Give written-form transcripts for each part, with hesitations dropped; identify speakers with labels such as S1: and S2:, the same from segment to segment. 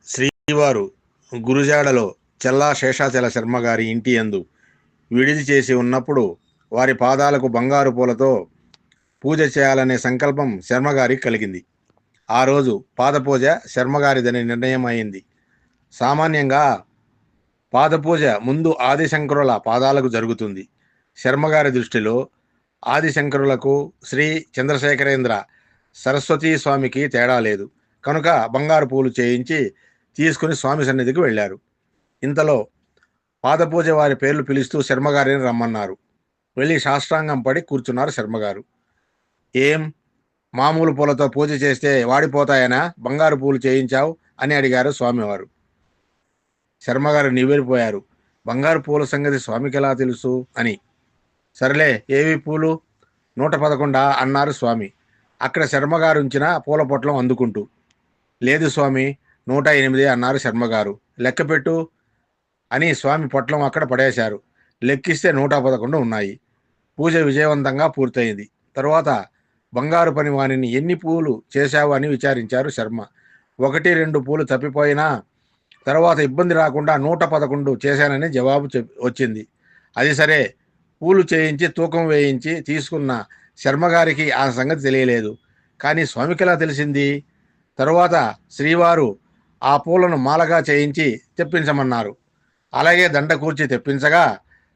S1: శ్రీవారు గురుజాడలో చెల్లా శేషాచల శర్మ గారి ఇంటి యందు విడిది చేసి ఉన్నప్పుడు వారి పాదాలకు బంగారు పూలతో పూజ చేయాలనే సంకల్పం శర్మగారికి కలిగింది. ఆ రోజు పాదపూజ శర్మగారిదని నిర్ణయం అయింది. సామాన్యంగా పాదపూజ ముందు ఆదిశంకరుల పాదాలకు జరుగుతుంది. శర్మగారి దృష్టిలో ఆదిశంకరులకు శ్రీ చంద్రశేఖరేంద్ర సరస్వతీ స్వామికి తేడా లేదు కనుక బంగారు పూలు చేయించి తీసుకుని స్వామి సన్నిధికి వెళ్ళారు. ఇంతలో పాదపూజ వారి పేర్లు పిలుస్తూ శర్మగారిని రమ్మన్నారు. వెళ్ళి సాష్టాంగం పడి కూర్చున్నారు శర్మగారు. ఏం, మామూలు పూలతో పూజ చేస్తే వాడిపోతాయనా బంగారు పూలు చేయించావు అని అడిగారు స్వామివారు. శర్మగారు నివ్వెరిపోయారు. బంగారు పూల సంగతి స్వామికి ఎలా తెలుసు అని. సరేలే, ఏవి పూలు? 111 అన్నారు స్వామి అక్కడ శర్మగారు ఉంచిన పూల పొట్లం అందుకుంటూ. లేదు స్వామి, 108 అన్నారు శర్మగారు. లెక్క పెట్టు అని స్వామి పొట్లం అక్కడ పడేశారు. లెక్కిస్తే 111 ఉన్నాయి. పూజ విజయవంతంగా పూర్తయింది. తరువాత బంగారు పని వాణిని ఎన్ని పూలు చేశావు అని విచారించారు శర్మ. 1-2 పూలు తప్పిపోయినా తర్వాత ఇబ్బంది రాకుండా 111 చేశానని జవాబు వచ్చింది. అది సరే, పూలు చేయించి తూకం వేయించి తీసుకున్న శర్మగారికి ఆ సంగతి తెలియలేదు. కానీ స్వామికి ఎలా తెలిసింది? తరువాత శ్రీవారు ఆ పూలను మాలగా చేయించి తెప్పించమన్నారు. అలాగే దండ కూర్చి తెప్పించగా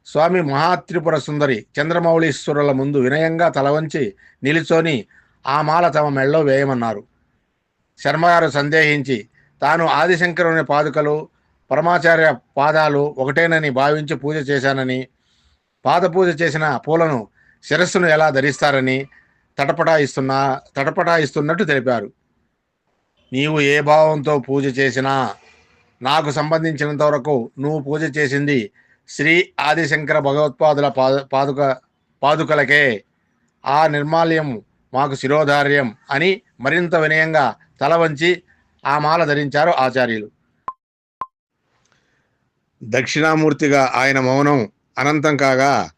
S1: స్వామి మహాత్రిపుర సుందరి చంద్రమౌళీశ్వరుల ముందు వినయంగా తలవంచి నిలుచొని ఆ మాల తమ మెళ్ళో వేయమన్నారు. శర్మగారు సందేహించి తాను ఆదిశంకరుని పాదుకలు పరమాచార్య పాదాలు ఒకటేనని భావించి పూజ చేశానని, పాదపూజ చేసిన పూలను శిరస్సును ఎలా ధరిస్తారని తటపటాయిస్తున్నట్టు తెలిపారు. నీవు ఏ భావంతో పూజ చేసినా నాకు సంబంధించినంత వరకు నువ్వు పూజ చేసింది శ్రీ ఆదిశంకర భగవత్పాదుల పాదుకలకే. ఆ నిర్మాల్యం మాకు శిరోధార్యం అని మరింత వినయంగా తల వంచి ఆ మాల ధరించారు ఆచార్యులు. దక్షిణామూర్తిగా ఆయన మౌనం అనంతం కాగా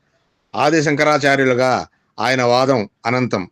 S1: ఆదిశంకరాచార్యులుగా ఆయన వాదం అనంతం.